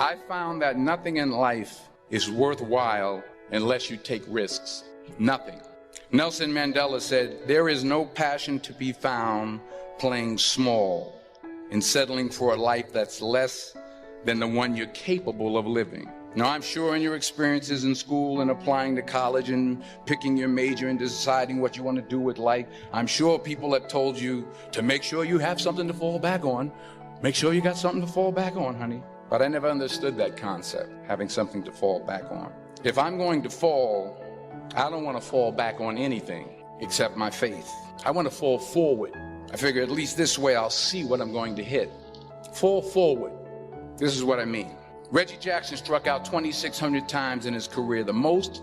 I found that nothing in life is worthwhile unless you take risks. Nothing. Nelson Mandela said, there is no passion to be found playing small and settling for a life that's less than the one you're capable of living. Now, I'm sure in your experiences in school and applying to college and picking your major and deciding what you want to do with life, I'm sure people have told you to make sure you have something to fall back on. Make sure you got something to fall back on, honey. But I never understood that concept, having something to fall back on. If I'm going to fall, I don't want to fall back on anything except my faith. I want to fall forward. I figure at least this way I'll see what I'm going to hit. Fall forward. This is what I mean. Reggie Jackson struck out 2,600 times in his career, the most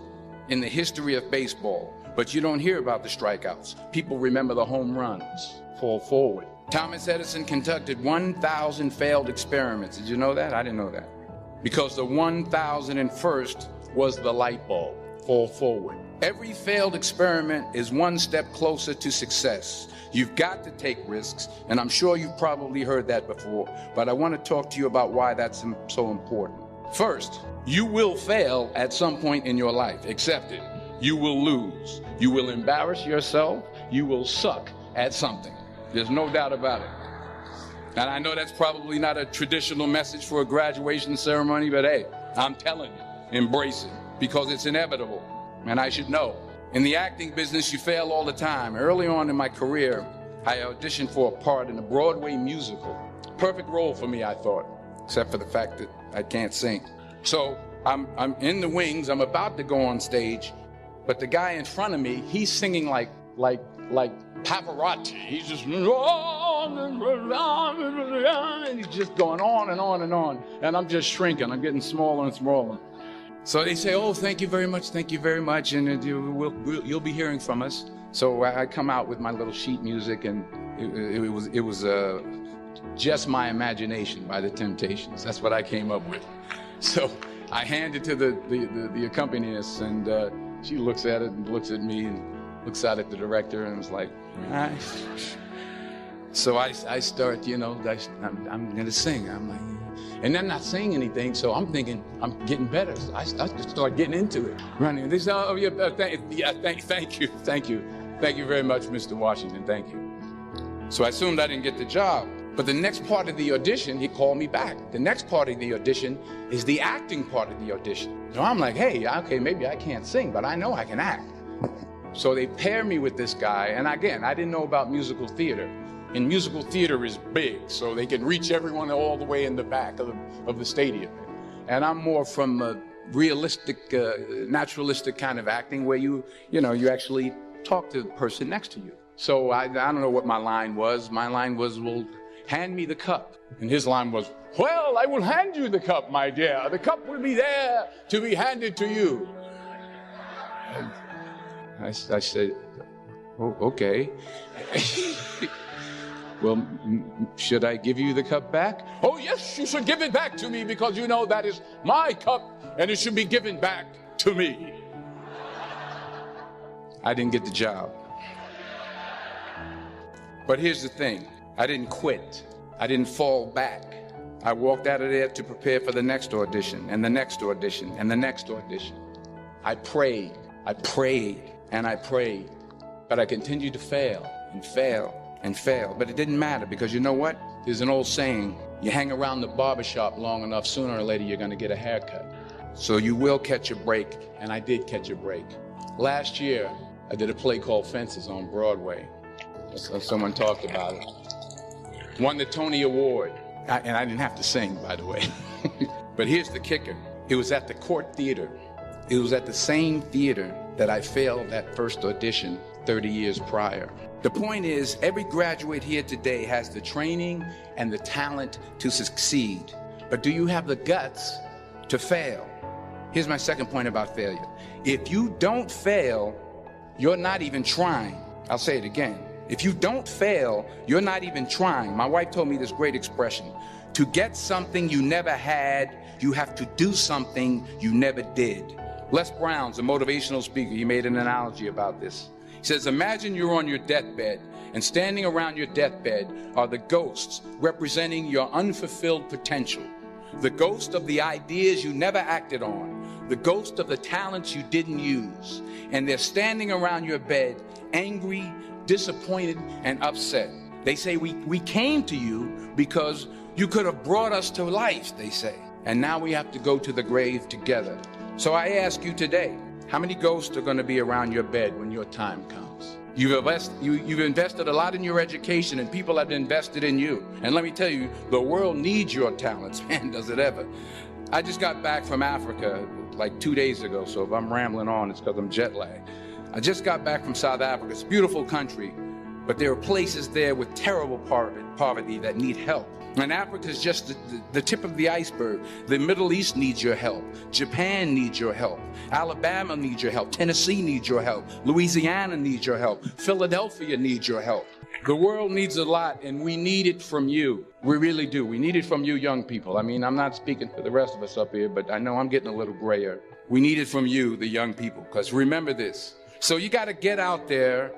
in the history of baseball. But you don't hear about the strikeouts. People remember the home runs. Fall forward. Thomas Edison conducted 1,000 failed experiments. Did you know that? I didn't know that. Because the 1,001st was the light bulb. Fall forward. Every failed experiment is one step closer to success. You've got to take risks, and I'm sure you've probably heard that before, but I want to talk to you about why that's so important. First, you will fail at some point in your life. Accept it. You will lose. You will embarrass yourself. You will suck at something. There's no doubt about it. And I know that's probably not a traditional message for a graduation ceremony, but hey, I'm telling you, embrace it, because it's inevitable, and I should know. In the acting business, you fail all the time. Early on in my career, I auditioned for a part in a Broadway musical. Perfect role for me, I thought, except for the fact that I can't sing. So I'm in the wings, I'm about to go on stage, but the guy in front of me, he's singing like Pavarotti. He's just, and he's just going on and on and on. And I'm just shrinking, I'm getting smaller and smaller. So they say, oh, thank you very much, and you'll be hearing from us. So I come out with my little sheet music, and it was Just My Imagination by the Temptations. That's what I came up with. So I hand it to the accompanist, and she looks at it and looks at me and looks out at the director and was like, all right. So I start, I'm going to sing. I'm like, and they're not saying anything, so I'm thinking I'm getting better. So I just start getting into it, running. They say, oh, thank you very much, Mr. Washington, thank you. So I assumed I didn't get the job. But the next part of the audition, he called me back. The next part of the audition is the acting part of the audition. So I'm like, hey, okay, maybe I can't sing, but I know I can act. So they pair me with this guy, and again, I didn't know about musical theater. And musical theater is big, so they can reach everyone all the way in the back of the stadium. And I'm more from a realistic, naturalistic kind of acting where you actually talk to the person next to you. So I don't know what my line was. My line was, well, hand me the cup. And his line was, well, I will hand you the cup, my dear. The cup will be there to be handed to you. And I said, oh, okay. Well, should I give you the cup back? Oh, yes, you should give it back to me, because you know that is my cup and it should be given back to me. I didn't get the job. But here's the thing. I didn't quit. I didn't fall back. I walked out of there to prepare for the next audition and the next audition and the next audition. I prayed, and I prayed, but I continued to fail and fail and fail. But it didn't matter, because you know what? There's an old saying, you hang around the barbershop long enough, sooner or later you're going to get a haircut. So you will catch a break, and I did catch a break. Last year, I did a play called Fences on Broadway. Someone talked about it. Won the Tony Award. And I didn't have to sing, by the way. But here's the kicker. It was at the Court Theater. It was at the same theater that I failed that first audition 30 years prior. The point is, every graduate here today has the training and the talent to succeed. But do you have the guts to fail? Here's my second point about failure. If you don't fail, you're not even trying. I'll say it again. If you don't fail, you're not even trying. My wife told me this great expression. To get something you never had, you have to do something you never did. Les Brown's a motivational speaker. He made an analogy about this. He says, imagine you're on your deathbed, and standing around your deathbed are the ghosts representing your unfulfilled potential. the ghost of the ideas you never acted on, the ghost of the talents you didn't use. And they're standing around your bed, angry, disappointed, and upset. They say, we came to you because you could have brought us to life, they say. And now we have to go to the grave together. So I ask you today, how many ghosts are going to be around your bed when your time comes? You've invested a lot in your education, and people have invested in you. And let me tell you, the world needs your talents, man, does it ever. I just got back from Africa like 2 days ago, so if I'm rambling on, it's because I'm jet lagged. I just got back from South Africa. It's a beautiful country, but there are places there with terrible poverty that need help. And Africa is just the tip of the iceberg. The Middle East needs your help. Japan needs your help. Alabama needs your help. Tennessee needs your help. Louisiana needs your help. Philadelphia needs your help. The world needs a lot, and we need it from you. We really do. We need it from you young people. I mean, I'm not speaking for the rest of us up here, but I know I'm getting a little grayer. We need it from you, the young people, because remember this. So you got to get out there.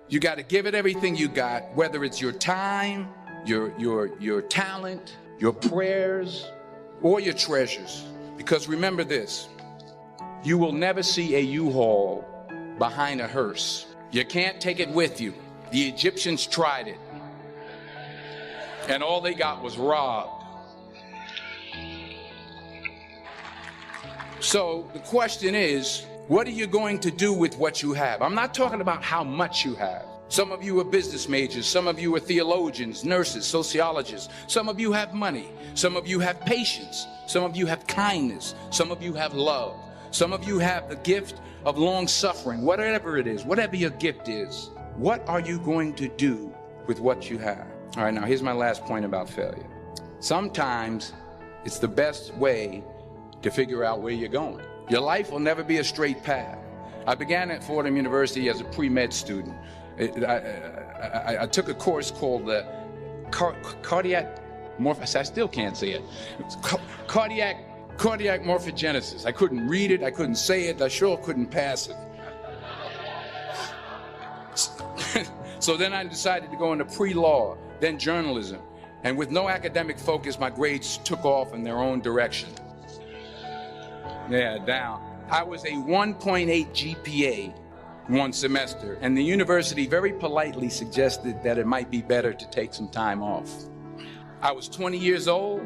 You got to give it everything you got, whether it's your time, your talent, your prayers, or your treasures. Because remember this, you will never see a U-Haul behind a hearse. You can't take it with you. The Egyptians tried it, and all they got was robbed. So the question is, what are you going to do with what you have? I'm not talking about how much you have. Some of you are business majors. Some of you are theologians, nurses, sociologists. Some of you have money. Some of you have patience. Some of you have kindness. Some of you have love. Some of you have the gift of long suffering. Whatever it is, whatever your gift is, what are you going to do with what you have? All right, now here's my last point about failure. Sometimes it's the best way to figure out where you're going. Your life will never be a straight path. I began at Fordham University as a pre-med student. I took a course called the cardiac morphogenesis. I still can't say it. Cardiac morphogenesis. I couldn't read it. I couldn't say it. I sure couldn't pass it. So then I decided to go into pre-law, then journalism. And with no academic focus, my grades took off in their own direction. Yeah, down. I was a 1.8 GPA one semester, and the university very politely suggested that it might be better to take some time off. I was 20 years old.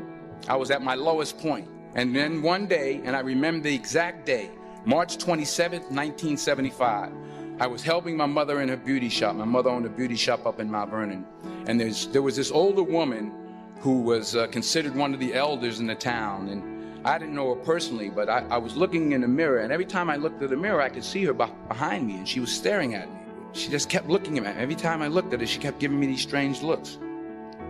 I was at my lowest point. And then one day, and I remember the exact day, March 27th, 1975, I was helping my mother in her beauty shop. My mother owned a beauty shop up in Mount Vernon. And there was this older woman who was considered one of the elders in the town. And I didn't know her personally, but I was looking in the mirror, and every time I looked at the mirror, I could see her behind me, and she was staring at me. She just kept looking at me. Every time I looked at her, she kept giving me these strange looks.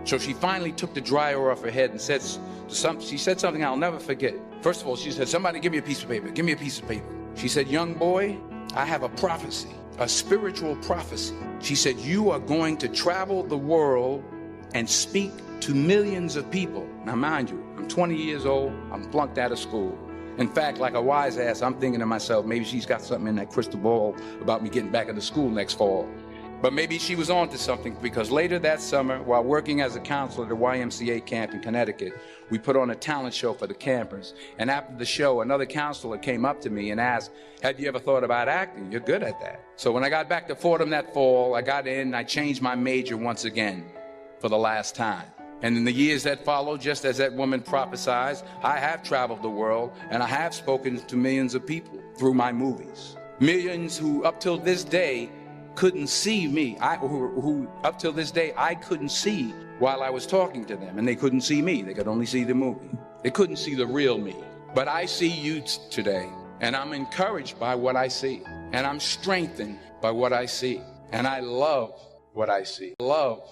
So she finally took the dryer off her head and said something I'll never forget. First of all, she said, "Somebody give me a piece of paper. Give me a piece of paper." She said, "Young boy, I have a prophecy, a spiritual prophecy." She said, "You are going to travel the world and speak to millions of people." Now, mind you, I'm 20 years old. I'm flunked out of school. In fact, like a wise ass, I'm thinking to myself, maybe she's got something in that crystal ball about me getting back into school next fall. But maybe she was on to something, because later that summer, while working as a counselor at a YMCA camp in Connecticut, we put on a talent show for the campers. And after the show, another counselor came up to me and asked, "Have you ever thought about acting? You're good at that." So when I got back to Fordham that fall, I got in and I changed my major once again for the last time. And in the years that followed, just as that woman prophesied, I have traveled the world and I have spoken to millions of people through my movies. Millions who up till this day couldn't see me, who up till this day I couldn't see while I was talking to them, and they couldn't see me. They could only see the movie. They couldn't see the real me. But I see you today, and I'm encouraged by what I see, and I'm strengthened by what I see, and I love what I see. Love